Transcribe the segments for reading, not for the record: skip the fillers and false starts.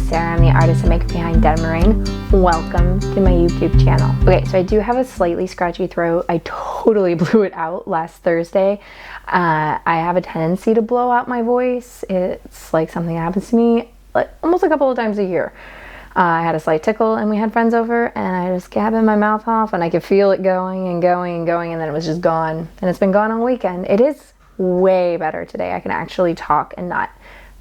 Sarah. I'm the artist and maker behind Denim Rain. Welcome to my YouTube channel. Okay, so I do have a slightly scratchy throat. I totally blew it out last Thursday. I have a tendency to blow out my voice. It's like something that happens to me like almost a couple of times a year. I had a slight tickle and we had friends over and I just gabbing my mouth off and I could feel it going and going and going, and then it was just gone. And it's been gone all weekend. It is way better today. I can actually talk and not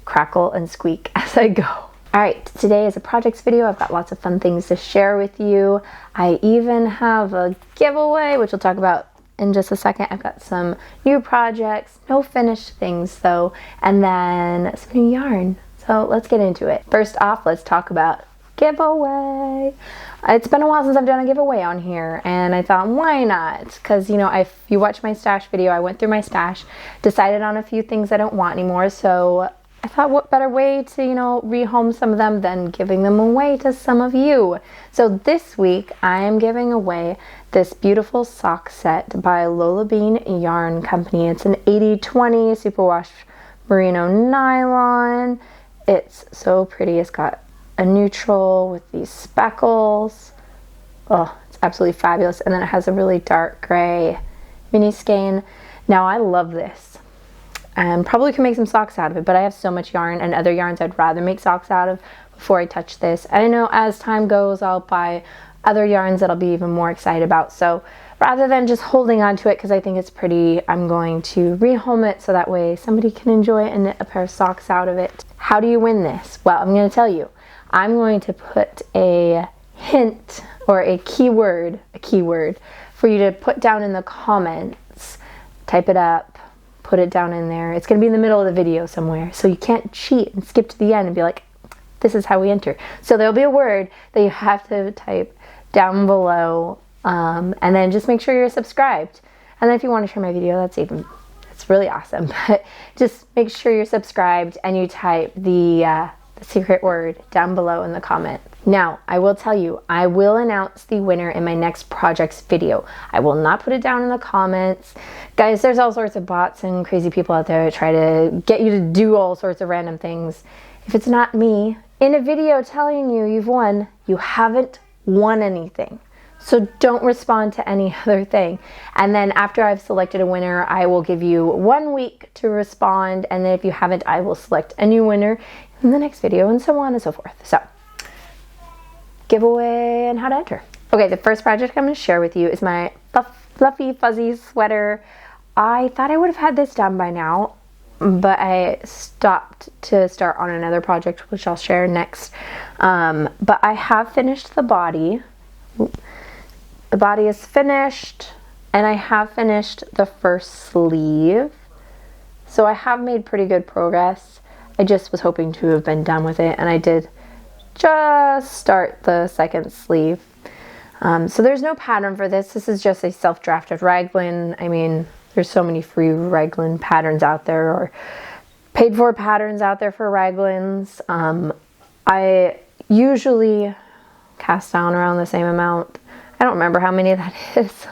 crackle and squeak as I go. Alright, today is a projects video. I've got lots of fun things to share with you. I even have a giveaway, which we'll talk about in just a second. I've got some new projects, no finished things though, and then some new yarn. So let's get into it. First off, let's talk about giveaway. It's been a while since I've done a giveaway on here, and I thought, why not? Because, you know, if you watch my stash video, I went through my stash, decided on a few things I don't want anymore, so I thought what better way to, you know, rehome some of them than giving them away to some of you. So this week I am giving away this beautiful sock set by Lola Bean Yarn Company. It's an 80/20 superwash merino nylon. It's so pretty. It's got a neutral with these speckles. Oh, it's absolutely fabulous. And then it has a really dark gray mini skein. Now I love this. And probably can make some socks out of it, but I have so much yarn and other yarns I'd rather make socks out of before I touch this. And I know as time goes, I'll buy other yarns that I'll be even more excited about. So rather than just holding on to it because I think it's pretty, I'm going to rehome it so that way somebody can enjoy it and knit a pair of socks out of it. How do you win this? Well, I'm going to tell you. I'm going to put a hint or a keyword for you to put down in the comments. Type it up, put it down in there. It's going to be in the middle of the video somewhere, so you can't cheat and skip to the end and be like, this is how we enter. So there'll be a word that you have to type down below, and then just make sure you're subscribed. And then if you want to share my video, that's really awesome. But just make sure you're subscribed and you type the secret word down below in the comment. Now, I will tell you, I will announce the winner in my next projects video. I will not put it down in the comments. Guys, there's all sorts of bots and crazy people out there that try to get you to do all sorts of random things. If it's not me in a video telling you you've won, you haven't won anything. So don't respond to any other thing. And then after I've selected a winner, I will give you 1 week to respond. And then if you haven't, I will select a new winner in the next video, and so on and so forth. So, giveaway and how to enter. Okay, the first project I'm going to share with you is my fluffy fuzzy sweater. I thought I would have had this done by now, but I stopped to start on another project, which I'll share next. But I have finished the body. The body is finished, and I have finished the first sleeve. So I have made pretty good progress. I just was hoping to have been done with it, and I did just start the second sleeve. So there's no pattern for this. This is just a self-drafted raglan. I mean, there's so many free raglan patterns out there, or paid for patterns out there for raglans. I usually cast down around the same amount. I don't remember how many that is.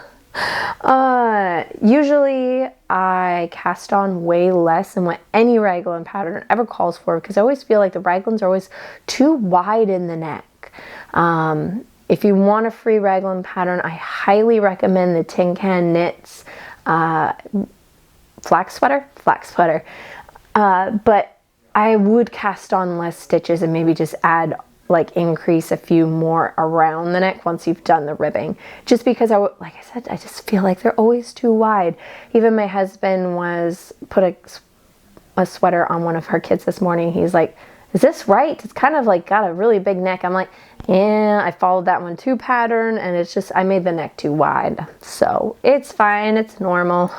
Usually I cast on way less than what any raglan pattern ever calls for, because I always feel like the raglans are always too wide in the neck. If you want a free raglan pattern, I highly recommend the Tin Can Knits flax sweater. But I would cast on less stitches and maybe just increase a few more around the neck once you've done the ribbing. Just because like I said, I just feel like they're always too wide. Even my husband put a sweater on one of her kids this morning. He's like, is this right? It's kind of like got a really big neck. I'm like, yeah, I followed that one too pattern, and it's just, I made the neck too wide. So it's fine, it's normal.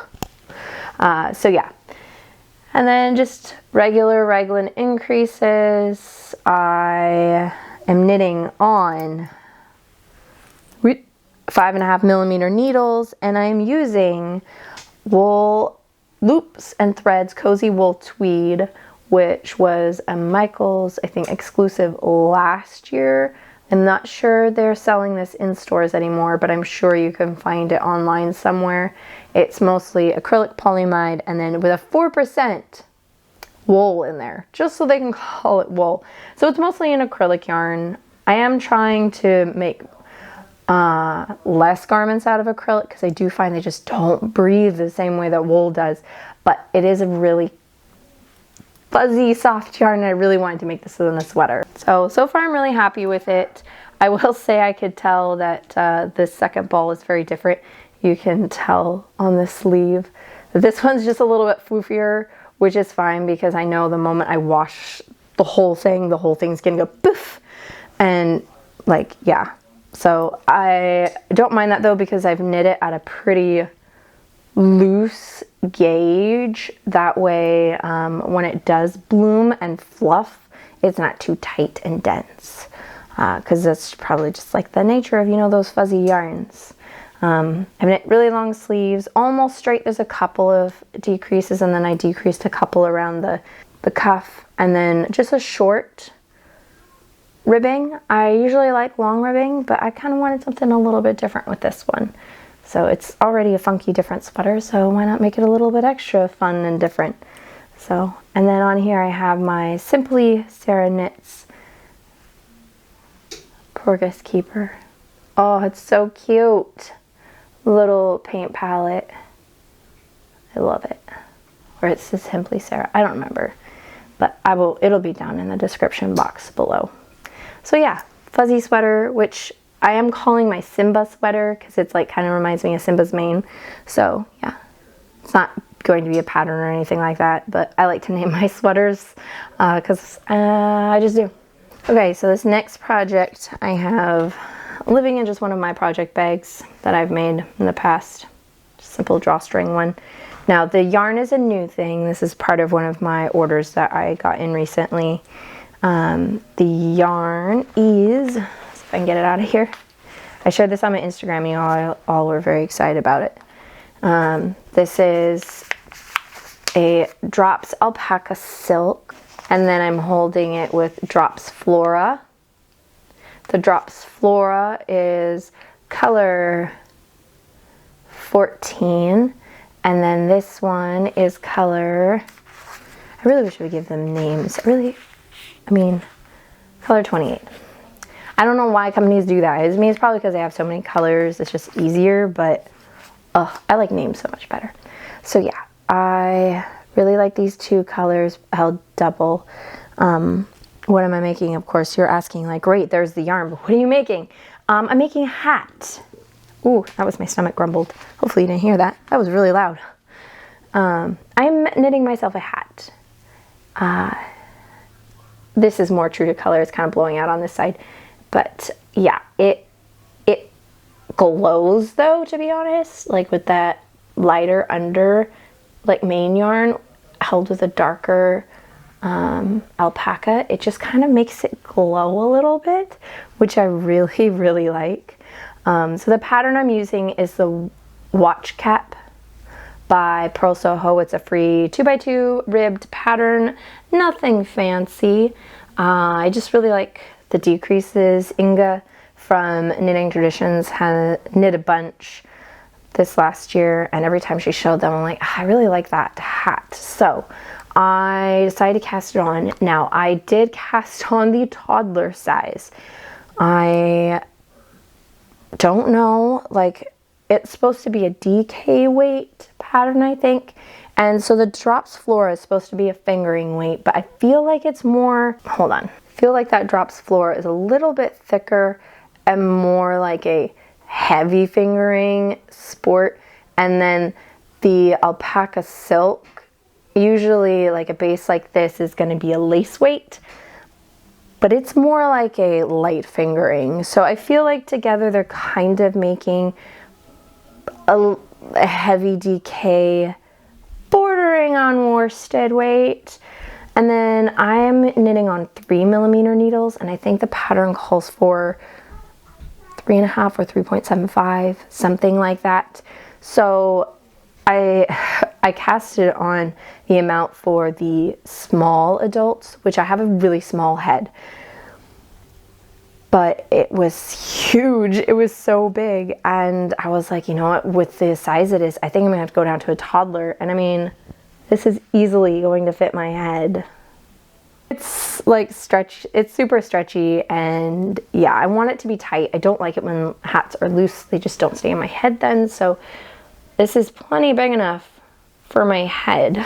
So yeah. And then just regular raglan increases. I am knitting on 5.5mm needles, and I am using wool loops and threads, Cozy Wool Tweed, which was a Michaels, I think, exclusive last year. I'm not sure they're selling this in stores anymore, but I'm sure you can find it online somewhere. It's mostly acrylic polyamide, and then with a 4% wool in there, just so they can call it wool. So it's mostly an acrylic yarn. I am trying to make less garments out of acrylic because I do find they just don't breathe the same way that wool does. But it is a really fuzzy, soft yarn, and I really wanted to make this in a sweater. So far I'm really happy with it. I will say I could tell that this second ball is very different. You can tell on the sleeve. This one's just a little bit floofier, which is fine because I know the moment I wash the whole thing's gonna go poof. And like, yeah. So I don't mind that though because I've knit it at a pretty loose gauge. That way when it does bloom and fluff, it's not too tight and dense. Because that's probably just like the nature of, you know, those fuzzy yarns. I've knit really long sleeves, almost straight. There's a couple of decreases, and then I decreased a couple around the cuff, and then just a short ribbing. I usually like long ribbing, but I kind of wanted something a little bit different with this one. So it's already a funky different sweater, so why not make it a little bit extra fun and different? So, and then on here I have my Simply Sarah Knits Porgus Keeper. Oh, it's so cute. Little paint palette. I love it. Or it's the Simply Sarah. I don't remember. But it'll be down in the description box below. So yeah, fuzzy sweater, which I am calling my Simba sweater because it's like kind of reminds me of Simba's mane. So yeah, it's not going to be a pattern or anything like that, but I like to name my sweaters because I just do. Okay, so this next project I have living in just one of my project bags that I've made in the past. Simple drawstring one. Now the yarn is a new thing. This is part of one of my orders that I got in recently. The yarn is, let's see if I can get it out of here. I shared this on my Instagram, you all were very excited about it. This is a Drops Alpaca Silk, and then I'm holding it with Drops Flora. The Drops Flora is color 14, and then this one is color, I really wish we would give them names. Color 28. I don't know why companies do that. It's probably because they have so many colors. It's just easier, but I like names so much better. So yeah, I really like these two colors held double. What am I making? Of course, you're asking like, great, there's the yarn, but what are you making? I'm making a hat. Ooh, that was my stomach grumbled. Hopefully you didn't hear that. That was really loud. I'm knitting myself a hat. This is more true to color. It's kind of blowing out on this side. But yeah, it glows though, to be honest. Like with that lighter under, like main yarn held with a darker alpaca, it just kind of makes it glow a little bit, which I really, really like. So the pattern I'm using is the Watch Cap by Purl Soho. It's a free 2x2 ribbed pattern, nothing fancy. I just really like the decreases. Inga from Knitting Traditions had knit a bunch this last year, and every time she showed them, I'm like, I really like that hat. So I decided to cast it on. Now I did cast on the toddler size. I don't know, like it's supposed to be a DK weight pattern, I think. And so the Drops Flora is supposed to be a fingering weight, but I feel like it's more, hold on. I feel like that Drops Flora is a little bit thicker and more like a heavy fingering sport. And then the Alpaca Silk, usually like a base like this is going to be a lace weight, but it's more like a light fingering. So I feel like together they're kind of making a heavy DK bordering on worsted weight. And then I'm knitting on 3mm needles, and I think the pattern calls for 3.5 or 3.75, something like that. So I casted on the amount for the small adults, which I have a really small head, but it was huge. It was so big, and I was like, you know what, with the size it is, I think I'm gonna have to go down to a toddler. And I mean, This is easily going to fit my head. It's like it's super stretchy, and yeah, I want it to be tight. I don't like it when hats are loose. They just don't stay in my head then. So this is plenty big enough for my head.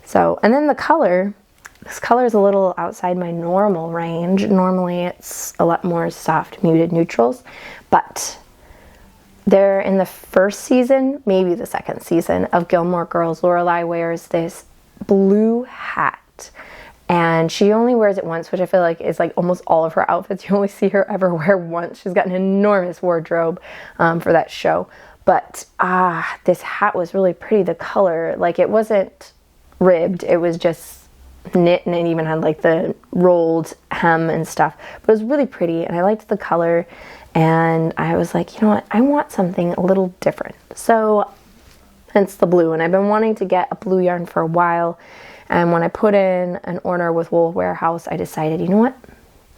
So, and then the color, this color is a little outside my normal range. Normally it's a lot more soft, muted neutrals, but they're in the first season, maybe the second season of Gilmore Girls. Lorelai wears this blue hat, and she only wears it once, which I feel like is like almost all of her outfits. You only see her ever wear once. She's got an enormous wardrobe for that show. But this hat was really pretty. The color, like, it wasn't ribbed, it was just knit, and it even had like the rolled hem and stuff, but it was really pretty, and I liked the color, and I was like, you know what, I want something a little different. So hence the blue, and I've been wanting to get a blue yarn for a while, and when I put in an order with Wool Warehouse, I decided, you know what,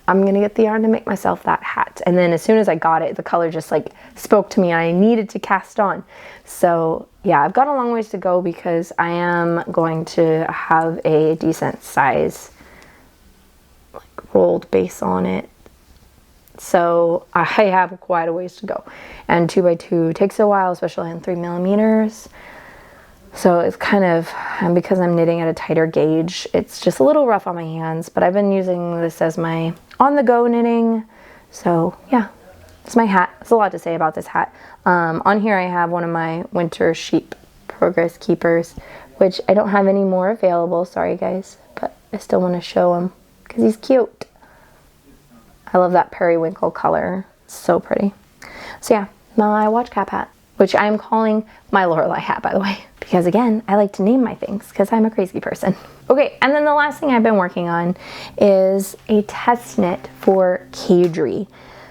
I'm gonna get the yarn to make myself that hat. And then as soon as I got it, the color just like spoke to me, and I needed to cast on. So yeah, I've got a long ways to go because I am going to have a decent size like rolled base on it. So I have quite a ways to go. And 2x2 takes a while, especially in 3mm. So it's kind of, and because I'm knitting at a tighter gauge, it's just a little rough on my hands, but I've been using this as my on-the-go knitting. So yeah, it's my hat. There's a lot to say about this hat. On here I have one of my winter sheep progress keepers, which I don't have any more available, sorry guys, but I still want to show him because he's cute. I love that periwinkle color, it's so pretty. So yeah, my watch cap hat, which I'm calling my Lorelai hat, by the way, because again, I like to name my things because I'm a crazy person. Okay, and then the last thing I've been working on is a test knit for Caidree.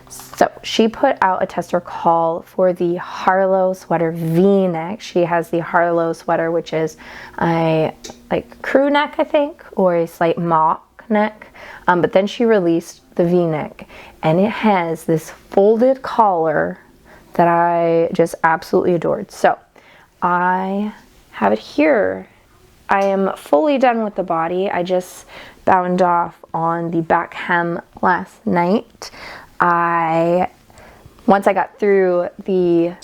So she put out a tester call for the Harlow sweater V-neck. She has the Harlow sweater, which is a like crew neck, I think, or a slight mock neck. But then she released the V-neck, and it has this folded collar that I just absolutely adored. So I have it here. I am fully done with the body. I just bound off on the back hem last night. Once I got through the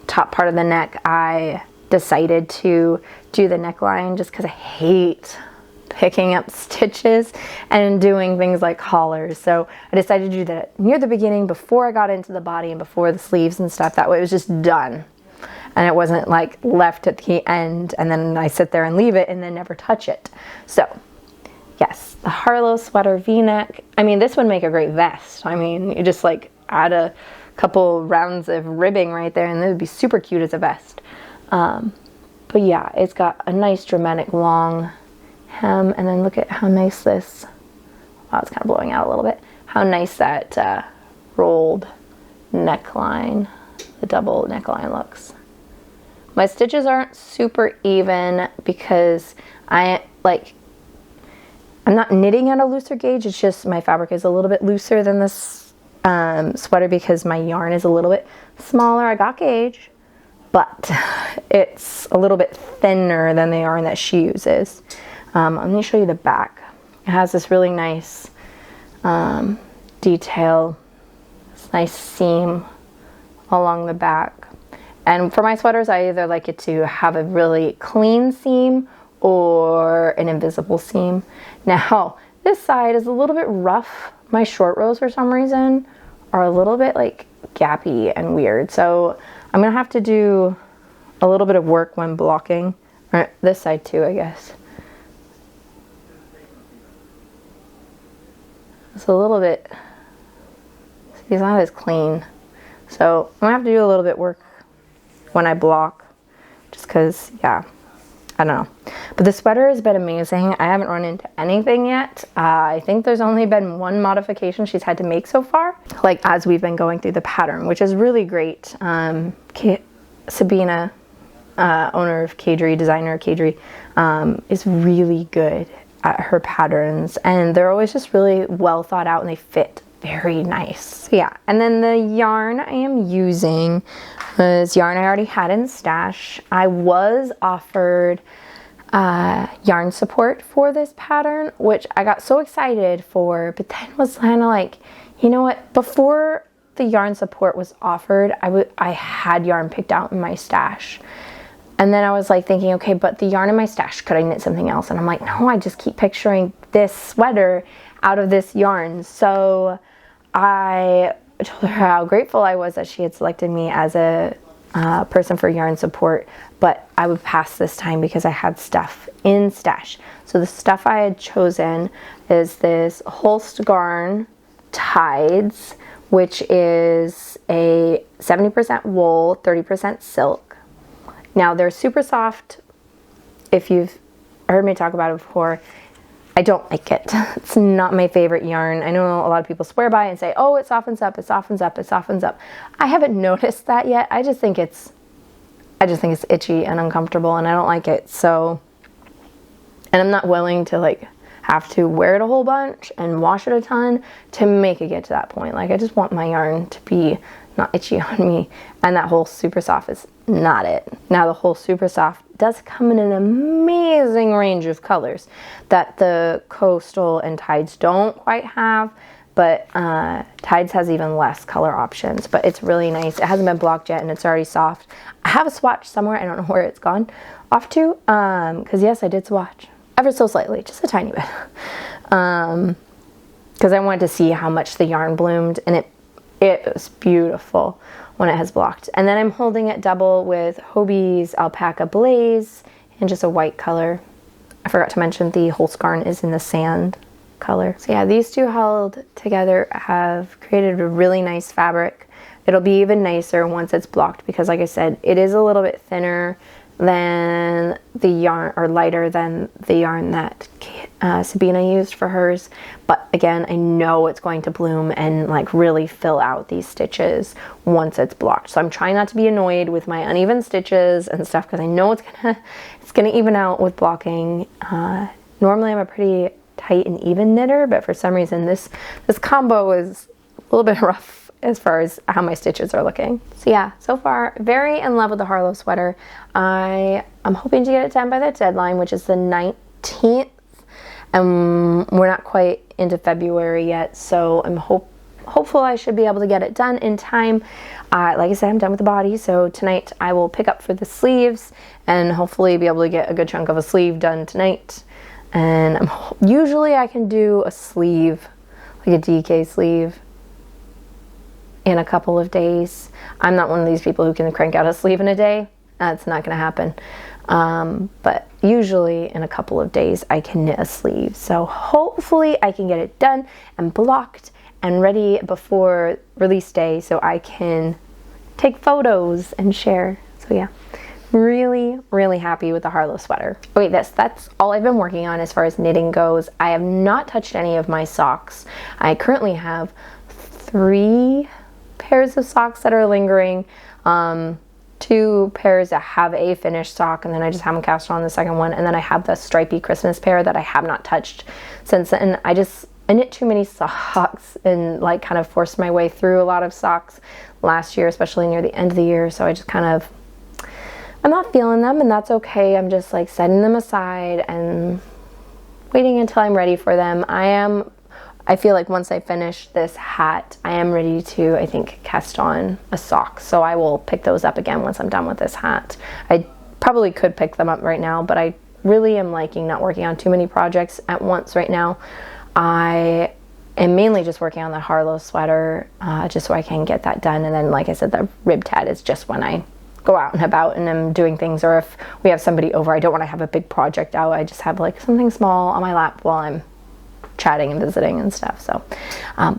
top part of the neck, I decided to do the neckline just because I hate picking up stitches and doing things like collars. So I decided to do that near the beginning before I got into the body and before the sleeves and stuff. That way it was just done. And it wasn't like left at the end and then I sit there and leave it and then never touch it. So yes, the Harlow sweater V-neck. I mean, this would make a great vest. I mean, you just like add a couple rounds of ribbing right there and it would be super cute as a vest. But yeah, it's got a nice dramatic long hem, and then look at how nice this, wow, it's kind of blowing out a little bit, how nice that rolled neckline, the double neckline looks. My stitches aren't super even because I'm not knitting at a looser gauge, it's just my fabric is a little bit looser than this sweater because my yarn is a little bit smaller. I got gauge, but it's a little bit thinner than the yarn that she uses. I'm going to show you the back. It has this really nice detail, this nice seam along the back. And for my sweaters, I either like it to have a really clean seam or an invisible seam. Now, this side is a little bit rough. My short rows, for some reason, are a little bit like gappy and weird. So I'm going to have to do a little bit of work when blocking. Or this side too, I guess. It's a little bit, it's not as clean. So I'm gonna have to do a little bit work when I block, just cause, yeah, I don't know. But the sweater has been amazing. I haven't run into anything yet. I think there's only been one modification she's had to make so far, like as we've been going through the pattern, which is really great. Sabina, owner of Caidree, designer of Caidree, is really good at her patterns, and they're always just really well thought out and they fit very nice. So yeah, and then the yarn I am using, was yarn I already had in stash. I was offered yarn support for this pattern, which I got so excited for, but then was kind of like, you know what, before the yarn support was offered, I had yarn picked out in my stash. And then I was like thinking, okay, but the yarn in my stash, could I knit something else? And I'm like, no, I just keep picturing this sweater out of this yarn. So I told her how grateful I was that she had selected me as a person for yarn support, but I would pass this time because I had stuff in stash. So the stuff I had chosen is this Holst Garn Tides, which is a 70% wool, 30% silk. Now they're super soft. If you've heard me talk about it before, I don't like it. It's not my favorite yarn. I know a lot of people swear by it and say, oh, it softens up, it softens up, it softens up. I haven't noticed that yet. I just think it's itchy and uncomfortable, and I don't like it. So, and I'm not willing to like have to wear it a whole bunch and wash it a ton to make it get to that point. Like, I just want my yarn to be not itchy on me, and that whole super soft is not it. Now the whole super soft does come in an amazing range of colors that the Coastal and Tides don't quite have, but Tides has even less color options, but it's really nice. It hasn't been blocked yet and it's already soft. I have a swatch somewhere, I don't know where it's gone off to, because yes, I did swatch ever so slightly, just a tiny bit, because I wanted to see how much the yarn bloomed, and it was beautiful when it has blocked. And then I'm holding it double with Hobbie's Alpaca Blaze in just a white color. I forgot to mention the Holst Garn is in the sand color. So yeah, these two held together have created a really nice fabric. It'll be even nicer once it's blocked because, like I said, it is a little bit thinner than the yarn, or lighter than the yarn that Sabina used for hers. But again, I know it's going to bloom and like really fill out these stitches once it's blocked. So I'm trying not to be annoyed with my uneven stitches and stuff because I know it's gonna even out with blocking. Normally I'm a pretty tight and even knitter, but for some reason this combo is a little bit rough as far as how my stitches are looking. So yeah, so far very in love with the Harlow sweater. I'm hoping to get it done by the deadline, which is the 19th, and we're not quite into February yet, so I'm hopeful I should be able to get it done in time. Like I said, I'm done with the body, so tonight I will pick up for the sleeves and hopefully be able to get a good chunk of a sleeve done tonight. And usually I can do a sleeve, like a DK sleeve, in a couple of days. I'm not one of these people who can crank out a sleeve in a day. That's not gonna happen. But usually in a couple of days I can knit a sleeve. So hopefully I can get it done and blocked and ready before release day so I can take photos and share. So yeah, really, really happy with the Harlow sweater. Okay, that's all I've been working on as far as knitting goes. I have not touched any of my socks. I currently have 3 pairs of socks that are lingering, 2 pairs that have a finished sock, and then I just haven't cast on the second one, and then I have the stripy Christmas pair that I have not touched since then. I knit too many socks and like kind of forced my way through a lot of socks last year, especially near the end of the year, so I just kind of, I'm not feeling them, and that's okay. I'm just like setting them aside and waiting until I'm ready for them. I feel like once I finish this hat, I am ready to, I think, cast on a sock. So I will pick those up again once I'm done with this hat. I probably could pick them up right now, but I really am liking not working on too many projects at once right now. I am mainly just working on the Harlow sweater, just so I can get that done. And then, like I said, the rib tat is just when I go out and about and I'm doing things, or if we have somebody over, I don't want to have a big project out. I just have like something small on my lap while I'm chatting and visiting and stuff. So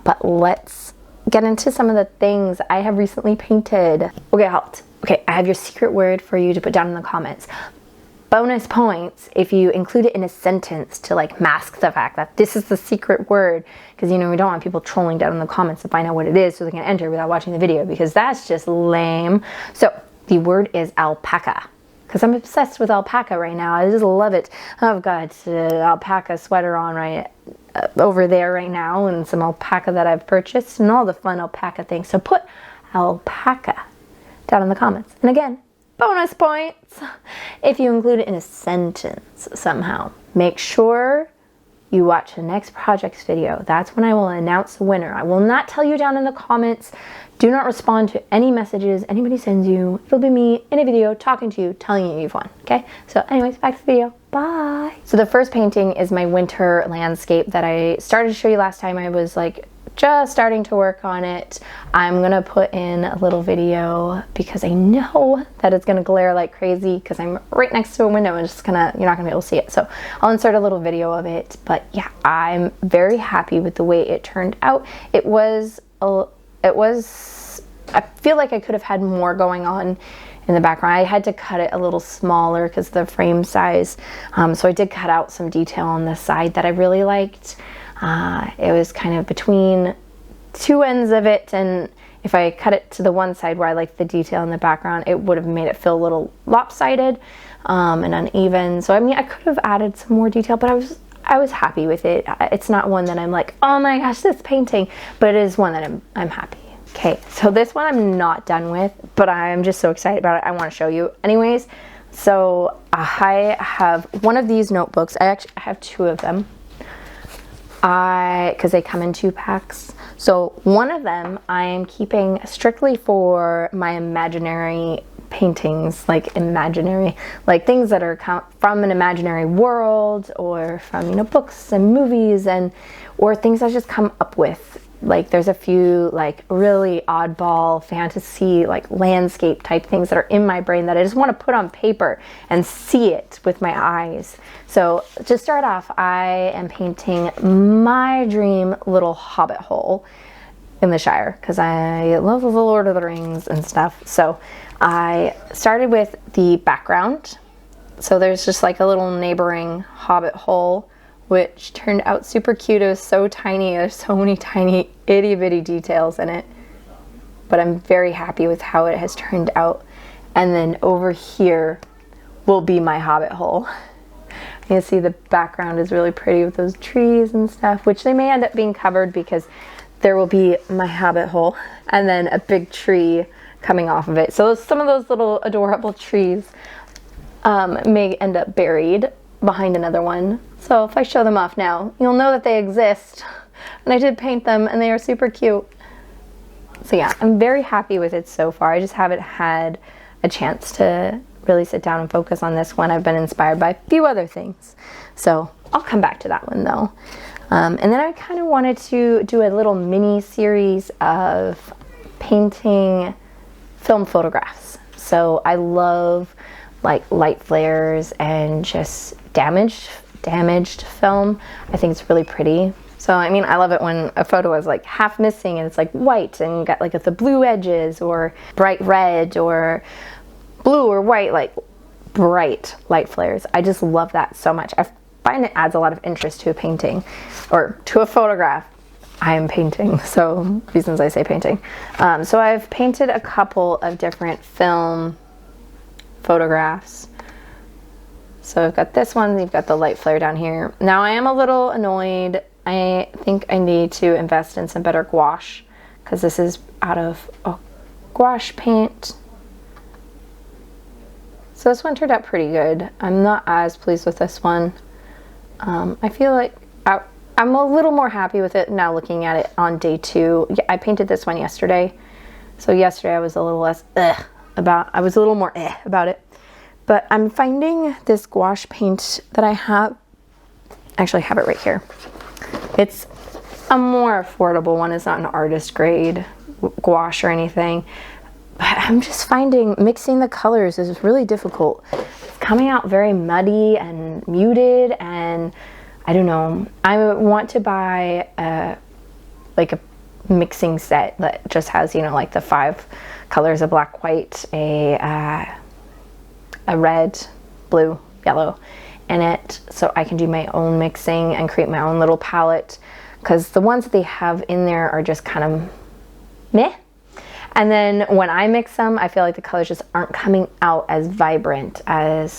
but let's get into some of the things I have recently painted. Okay, halt. Okay, I have your secret word for you to put down in the comments. Bonus points if you include it in a sentence to like mask the fact that this is the secret word, because you know we don't want people trolling down in the comments to find out what it is so they can enter without watching the video, because that's just lame. So the word is alpaca, because I'm obsessed with alpaca right now. I just love it. I've got alpaca sweater on right over there right now, and some alpaca that I've purchased and all the fun alpaca things. So put alpaca down in the comments. And again, bonus points if you include it in a sentence somehow. Make sure you watch the next projects video. That's when I will announce the winner. I will not tell you down in the comments. Do not respond to any messages anybody sends you. It'll be me in a video talking to you, telling you you've won. Okay? So anyways, back to the video. Bye. So the first painting is my winter landscape that I started to show you last time. I was like just starting to work on it. I'm gonna put in a little video because I know that it's gonna glare like crazy because I'm right next to a window and just gonna, you're not gonna be able to see it. So I'll insert a little video of it. But yeah, I'm very happy with the way it turned out. I feel like I could have had more going on in the background. I had to cut it a little smaller because of the frame size. So I did cut out some detail on the side that I really liked. It was kind of between two ends of it, and if I cut it to the one side where I liked the detail in the background, it would have made it feel a little lopsided and uneven. So I mean, I could have added some more detail, but I was happy with it. It's not one that I'm like, oh my gosh, this painting, but it is one that I'm happy. Okay, so this one I'm not done with, but I'm just so excited about it. I want to show you. Anyways, so I have one of these notebooks. I have two of them. Because they come in 2 packs. So one of them I am keeping strictly for my imaginary paintings, like imaginary, like things that are from an imaginary world, or from, you know, books and movies, and or things I just come up with. Like there's a few like really oddball fantasy, like landscape type things that are in my brain that I just want to put on paper and see it with my eyes. So to start off, I am painting my dream little hobbit hole in the Shire because I love the Lord of the Rings and stuff. So I started with the background. So there's just like a little neighboring hobbit hole, which turned out super cute. It was so tiny. There's so many tiny itty bitty details in it, but I'm very happy with how it has turned out. And then over here will be my hobbit hole. You see the background is really pretty with those trees and stuff, which they may end up being covered because there will be my hobbit hole and then a big tree coming off of it. So some of those little adorable trees may end up buried behind another one. So if I show them off now, you'll know that they exist. And I did paint them and they are super cute. So yeah, I'm very happy with it so far. I just haven't had a chance to really sit down and focus on this one. I've been inspired by a few other things. So I'll come back to that one though. And then I kind of wanted to do a little mini series of painting film photographs. So I love like light flares and just damaged film. I think it's really pretty. So I mean, I love it when a photo is like half missing and it's like white and you got like the blue edges or bright red or blue or white, like bright light flares. I just love that so much. I find it adds a lot of interest to a painting or to a photograph. I am painting, so reasons I say painting. So I've painted a couple of different film photographs. So I've got this one, you've got the light flare down here. Now I am a little annoyed. I think I need to invest in some better gouache because this is out of gouache paint. So this one turned out pretty good. I'm not as pleased with this one. I feel like I'm a little more happy with it now looking at it on day 2. Yeah, I painted this one yesterday. So yesterday I was a little less I was a little more about it. But I'm finding this gouache paint that I have, actually I have it right here. It's a more affordable one. It's not an artist grade gouache or anything. But I'm just finding mixing the colors is really difficult. It's coming out very muddy and muted, and I don't know. I want to buy like a mixing set that just has, you know, like the 5 colors of black, white, a red, blue, yellow in it, so I can do my own mixing and create my own little palette, because the ones that they have in there are just kind of meh. And then when I mix them, I feel like the colors just aren't coming out as vibrant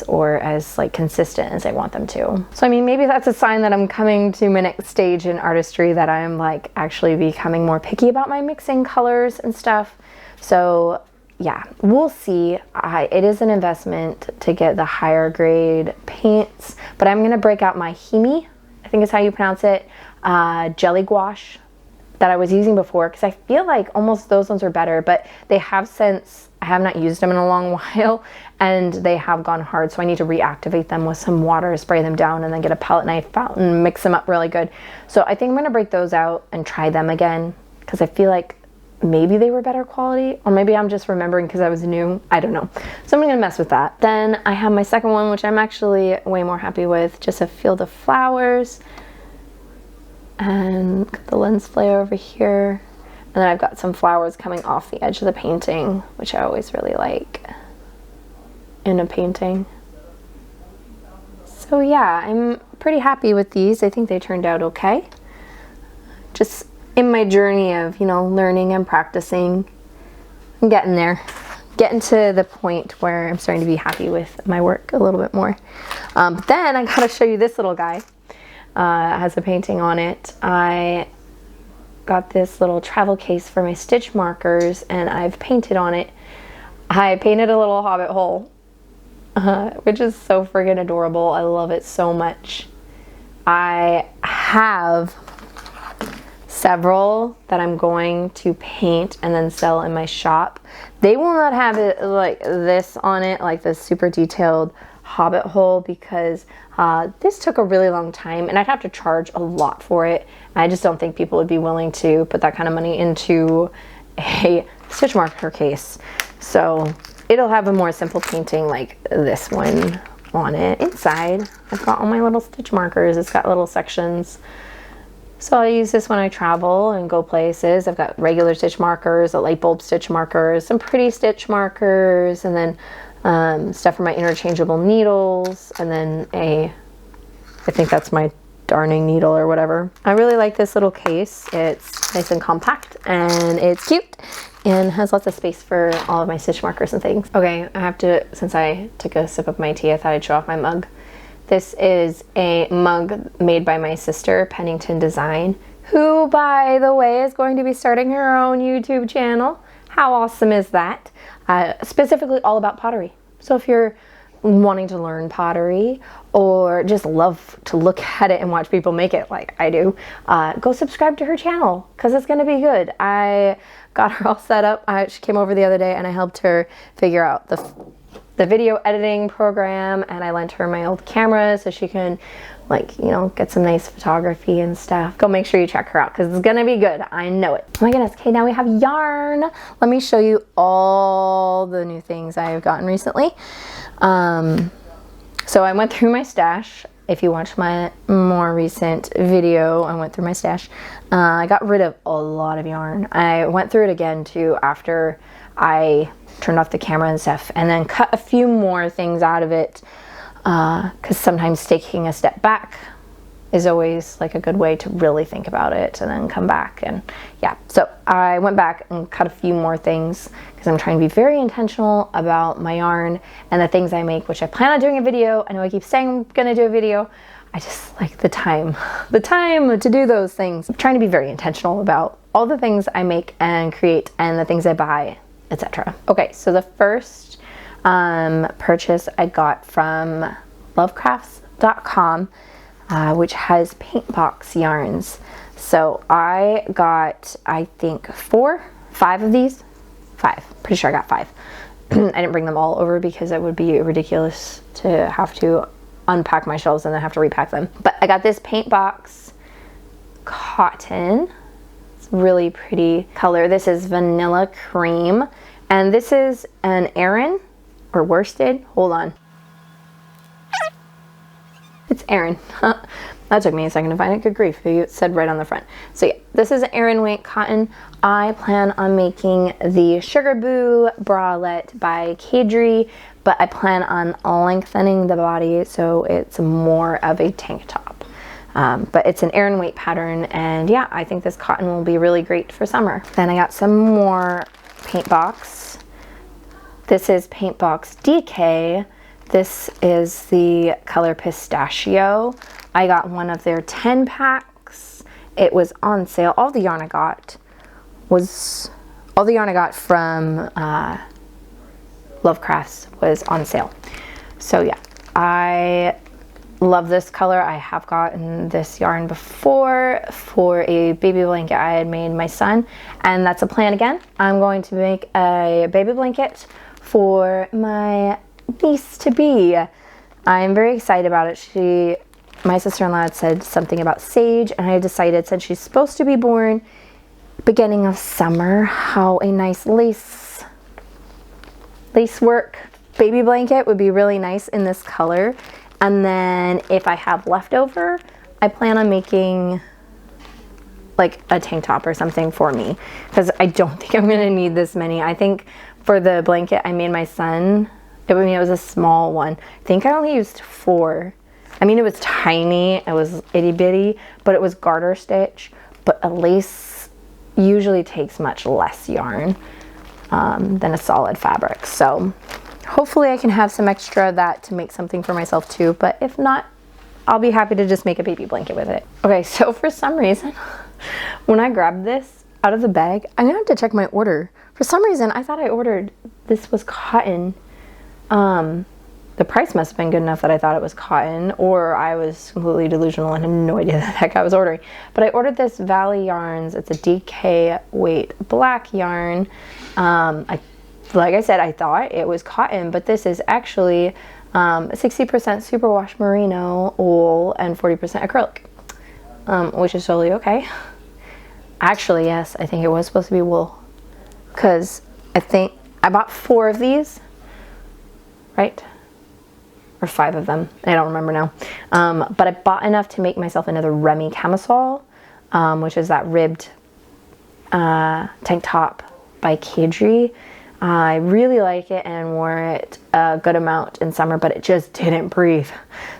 or as like consistent as I want them to. So I mean, maybe that's a sign that I'm coming to my next stage in artistry, that I'm like actually becoming more picky about my mixing colors and stuff. So yeah, we'll see. It is an investment to get the higher grade paints, but I'm gonna break out my Hobbii, I think is how you pronounce it, jelly gouache that I was using before, because I feel like almost those ones are better, but they have since, I have not used them in a long while, and they have gone hard, so I need to reactivate them with some water, spray them down, and then get a palette knife out and mix them up really good. So I think I'm gonna break those out and try them again, because I feel like maybe they were better quality, or maybe I'm just remembering because I was new. I don't know. So I'm gonna mess with that. Then I have my second one, which I'm actually way more happy with, just a field of flowers. And the lens flare over here. And then I've got some flowers coming off the edge of the painting, which I always really like in a painting. So yeah, I'm pretty happy with these. I think they turned out okay. Just in my journey of, you know, learning and practicing, I'm getting there. Getting to the point where I'm starting to be happy with my work a little bit more. But then I gotta show you this little guy. It has a painting on it. I got this little travel case for my stitch markers, and I've painted on it. I painted a little hobbit hole, which is so friggin' adorable. I love it so much. I have several that I'm going to paint and then sell in my shop. They will not have it like this on it, like this super detailed hobbit hole, because this took a really long time and I'd have to charge a lot for it. I just don't think people would be willing to put that kind of money into a stitch marker case. So it'll have a more simple painting like this one on it. Inside, I've got all my little stitch markers. It's got little sections. So I use this when I travel and go places. I've got regular stitch markers, a light bulb stitch markers, some pretty stitch markers, and then stuff for my interchangeable needles, and then I think that's my darning needle or whatever. I really like this little case. It's nice and compact, and it's cute, and has lots of space for all of my stitch markers and things. Okay, I have to, since I took a sip of my tea, I thought I'd show off my mug. This is a mug made by my sister, Pennington Design, who, by the way, is going to be starting her own YouTube channel. How awesome is that? Specifically all about pottery. So if you're wanting to learn pottery or just love to look at it and watch people make it like I do, go subscribe to her channel, because it's going to be good. I got her all set up. She came over the other day and I helped her figure out the video editing program, and I lent her my old camera so she can, like, you know, get some nice photography and stuff. Go make sure you check her out, because it's gonna be good. I know it. Oh my goodness. Okay, now we have yarn. Let me show you all the new things I have gotten recently. So I went through my stash. If you watched my more recent video, I went through my stash. I got rid of a lot of yarn. I went through it again too after I turned off the camera and stuff, and then cut a few more things out of it, because sometimes taking a step back is always like a good way to really think about it and then come back. And yeah, so I went back and cut a few more things because I'm trying to be very intentional about my yarn and the things I make, which I plan on doing a video. I know I keep saying I'm gonna do a video. I just like the time to do those things. I'm trying to be very intentional about all the things I make and create and the things I buy, etc. Okay, so the first purchase I got from lovecrafts.com, which has Paintbox yarns. So I got, I think, 5 of these. 5, pretty sure I got 5. I didn't bring them all over because it would be ridiculous to have to unpack my shelves and then have to repack them. But I got this Paintbox cotton. It's really pretty color. This is vanilla cream, and this is an Aran or worsted. Hold on. It's Aran. That took me a second to find it. Good grief. It said right on the front. So yeah, this is Aran weight cotton. I plan on making the Sugar Boo bralette by Caidree, but I plan on lengthening the body so it's more of a tank top. But it's an Aran weight pattern, and yeah, I think this cotton will be really great for summer. Then I got some more Paintbox. This is Paintbox DK. This is the color Pistachio. I got one of their 10 packs. It was on sale. All the yarn I got from Lovecrafts was on sale. So yeah, I love this color. I have gotten this yarn before for a baby blanket I had made my son, and that's a plan again. I'm going to make a baby blanket for my niece to be. I'm very excited about it. My sister-in-law had said something about sage, and I decided, since she's supposed to be born beginning of summer, how a nice lace work baby blanket would be really nice in this color. And then if I have leftover, I plan on making like a tank top or something for me, because I don't think I'm gonna need this many. I think for the blanket I made my son, it was a small one. I think I only used 4. I mean, it was tiny, it was itty bitty, but it was garter stitch. But a lace usually takes much less yarn than a solid fabric. So hopefully I can have some extra of that to make something for myself too, but if not, I'll be happy to just make a baby blanket with it. Okay, so for some reason, when I grabbed this out of the bag, I'm gonna have to check my order. For some reason, I thought I ordered, this was cotton. The price must have been good enough that I thought it was cotton, or I was completely delusional and had no idea the heck I was ordering. But I ordered this Valley Yarns. It's a DK weight black yarn. Like I said, I thought it was cotton, but this is actually 60% superwash merino wool and 40% acrylic, which is totally okay. Actually, yes, I think it was supposed to be wool, because I think I bought 4 of these, right? Or 5 of them, I don't remember now. But I bought enough to make myself another Remy camisole, which is that ribbed tank top by Caidree. I really like it and wore it a good amount in summer, but it just didn't breathe.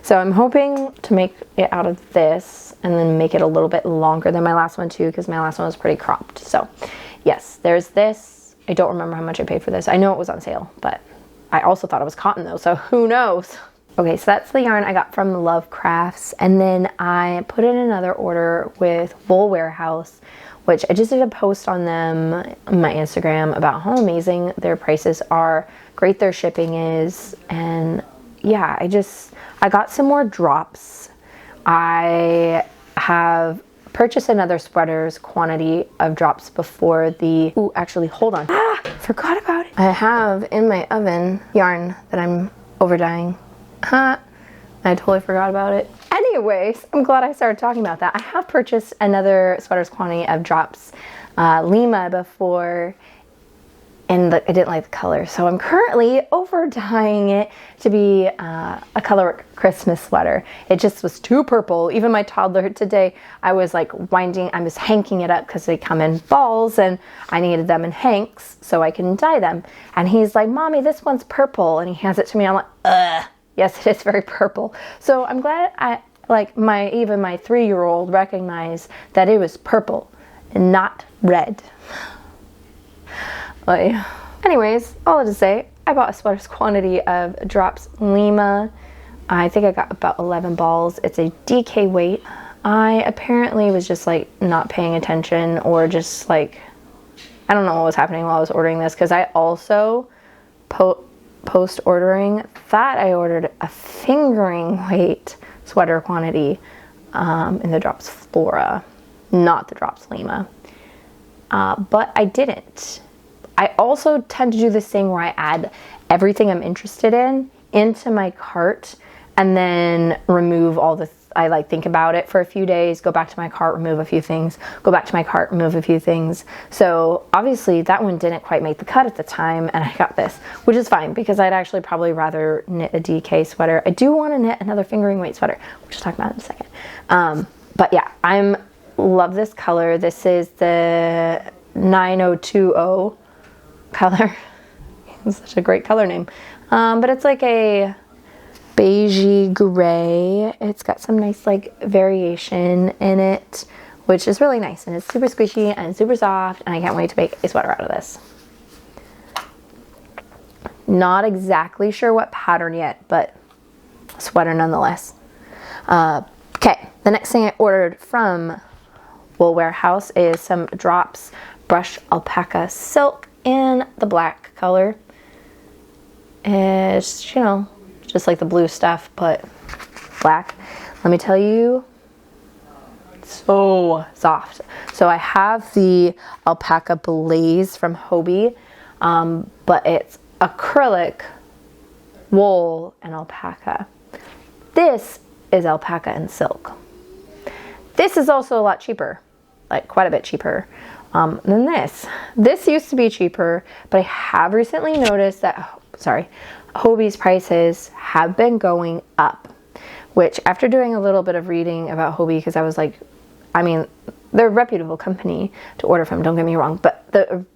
So I'm hoping to make it out of this and then make it a little bit longer than my last one too, because my last one was pretty cropped. So yes, there's this. I don't remember how much I paid for this. I know it was on sale, but I also thought it was cotton though, so who knows? Okay, so that's the yarn I got from Lovecrafts, and then I put in another order with Wool Warehouse, which I just did a post on them on my Instagram about how amazing their prices are, great their shipping is, and yeah, I got some more drops. I have purchased another sweaters quantity of drops before the, ooh, actually, hold on. Forgot about it. I have in my oven yarn that I'm over dyeing. I totally forgot about it. Anyways, I'm glad I started talking about that. I have purchased another sweaters quantity of drops, Lima, before, and I didn't like the color, so I'm currently over dyeing it to be a color Christmas sweater. It just was too purple. Even my toddler today, I was like I was hanking it up because they come in balls and I needed them in hanks so I can dye them. And he's like, "Mommy, this one's purple," and he hands it to me. I'm like, ugh. Yes, it is very purple. So I'm glad even my 3-year-old recognized that it was purple and not red. Anyways, all I have to say, I bought a sweaters quantity of drops Lima. I think I got about 11 balls. It's a DK weight. I apparently was just like not paying attention, or just like, I don't know what was happening while I was ordering this, because I also post ordering thought I ordered a fingering weight sweater quantity in the drops Flora, not the drops Lima, but I didn't. I also tend to do this thing where I add everything I'm interested in into my cart and then remove all the I like think about it for a few days, go back to my cart, remove a few things, go back to my cart, remove a few things. So obviously that one didn't quite make the cut at the time, and I got this, which is fine because I'd actually probably rather knit a DK sweater. I do want to knit another fingering weight sweater, which I'll talk about in a second. But yeah, love this color. This is the 9020 color. It's such a great color name. But it's like a beigey gray. It's got some nice like variation in it, which is really nice, and it's super squishy and super soft, and I can't wait to make a sweater out of this. Not exactly sure what pattern yet, but sweater nonetheless. Okay, the next thing I ordered from Wool Warehouse is some drops brush alpaca silk in the black color. It's, you know, just like the blue stuff, but black. Let me tell you, so soft. So I have the Alpaca Blaze from Hobbii, but it's acrylic, wool, and alpaca. This is alpaca and silk. This is also a lot cheaper, like quite a bit cheaper than this. This used to be cheaper, but I have recently noticed that, Hobbii's prices have been going up, which after doing a little bit of reading about Hobbii, because I was like, I mean, they're a reputable company to order from, don't get me wrong, but the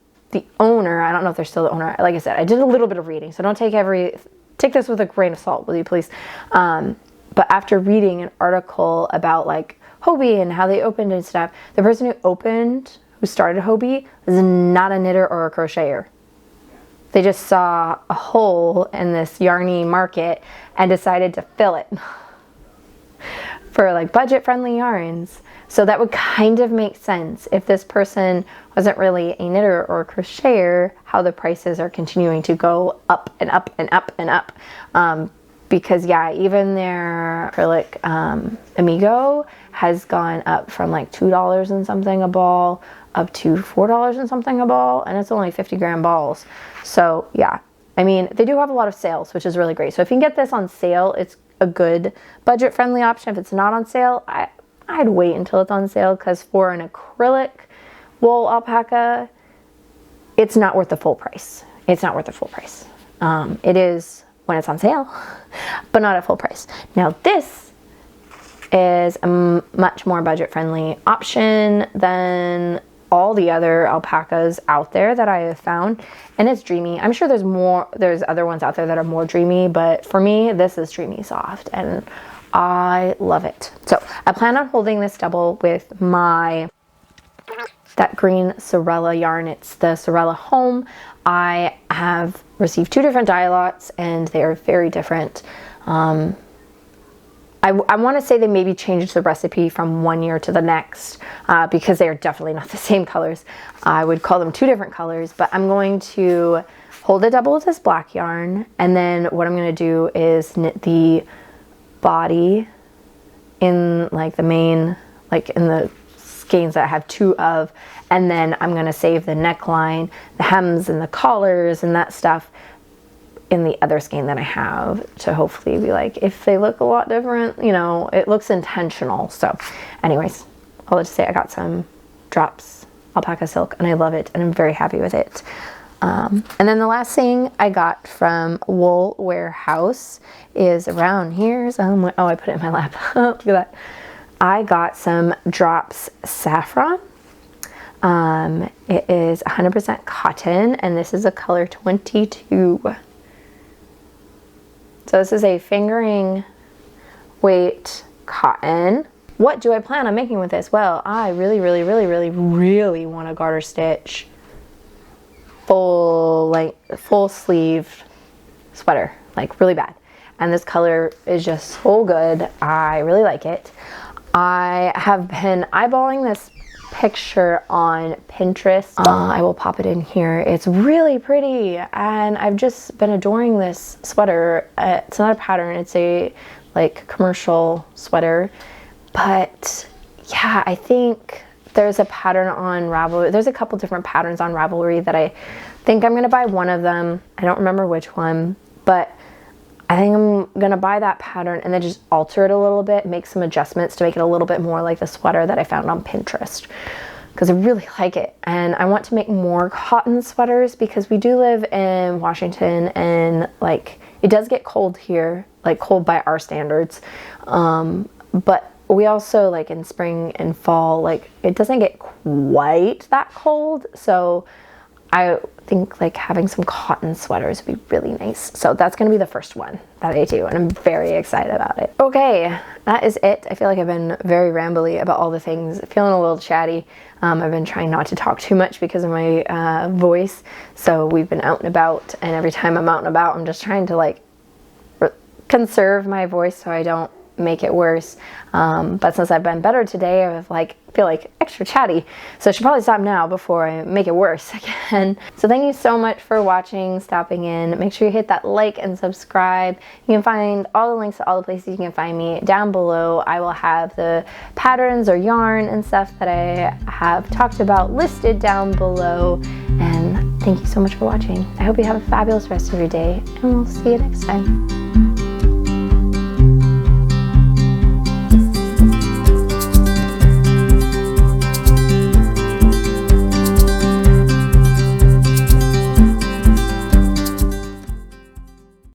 owner, I don't know if they're still the owner. Like I said, I did a little bit of reading, so don't take this with a grain of salt, will you please? But after reading an article about like Hobbii and how they opened and stuff, the person who started Hobbii was not a knitter or a crocheter. They just saw a hole in this yarny market and decided to fill it for like budget-friendly yarns. So that would kind of make sense if this person wasn't really a knitter or a crocheter, how the prices are continuing to go up and up and up and up. Because yeah, even their acrylic Amigo has gone up from like $2 and something a ball up to $4 and something a ball, and it's only 50 gram balls. So yeah, I mean, they do have a lot of sales, which is really great. So if you can get this on sale, it's a good budget-friendly option. If it's not on sale, I'd wait until it's on sale, because for an acrylic wool alpaca, it's not worth the full price. It's not worth the full price. It is when it's on sale, but not at full price. Now this is a much more budget-friendly option than all the other alpacas out there that I have found, and it's dreamy. I'm sure there's other ones out there that are more dreamy, but for me, this is dreamy soft, and I love it. So I plan on holding this double with that green Sorella yarn. It's the Sorella Home. I have received 2 different dye lots, and they are very different. I want to say they maybe changed the recipe from one year to the next, because they are definitely not the same colors. I would call them 2 different colors, but I'm going to hold a double with this black yarn, and then what I'm going to do is knit the body in like the main, like in the skeins that I have 2 of, and then I'm going to save the neckline, the hems, and the collars and that stuff in the other skein that I have, to hopefully be like, if they look a lot different, you know, it looks intentional. So anyways, I'll just say I got some drops alpaca silk, and I love it, and I'm very happy with it. And then the last thing I got from Wool Warehouse is around here. So oh, I put it in my lap. Look at that. I got some drops saffron. It is 100% cotton, and this is a color 22. So this is a fingering weight cotton. What do I plan on making with this? Well, I really want a garter stitch full sleeve sweater, like really bad. And this color is just so good. I really like it. I have been eyeballing this picture on Pinterest. I will pop it in here. It's really pretty, and I've just been adoring this sweater. It's not a pattern, it's a like commercial sweater, but yeah, I think there's a pattern on Ravelry. There's a couple different patterns on Ravelry that I think I'm gonna buy one of them. I don't remember which one, but I think I'm gonna buy that pattern and then just alter it a little bit, make some adjustments to make it a little bit more like the sweater that I found on Pinterest, because I really like it. And I want to make more cotton sweaters, because we do live in Washington, and like it does get cold here, like cold by our standards. But we also, like in spring and fall, like it doesn't get quite that cold. So I think like having some cotton sweaters would be really nice. So that's going to be the first one that I do, and I'm very excited about it. Okay, that is it. I feel like I've been very rambly about all the things, feeling a little chatty. I've been trying not to talk too much because of my voice. So we've been out and about, and every time I'm out and about, I'm just trying to like conserve my voice so I don't make it worse. But since I've been better today, I feel like extra chatty. So I should probably stop now before I make it worse again. So thank you so much for watching, stopping in. Make sure you hit that like and subscribe. You can find all the links to all the places you can find me down below. I will have the patterns or yarn and stuff that I have talked about listed down below. And thank you so much for watching. I hope you have a fabulous rest of your day, and we'll see you next time.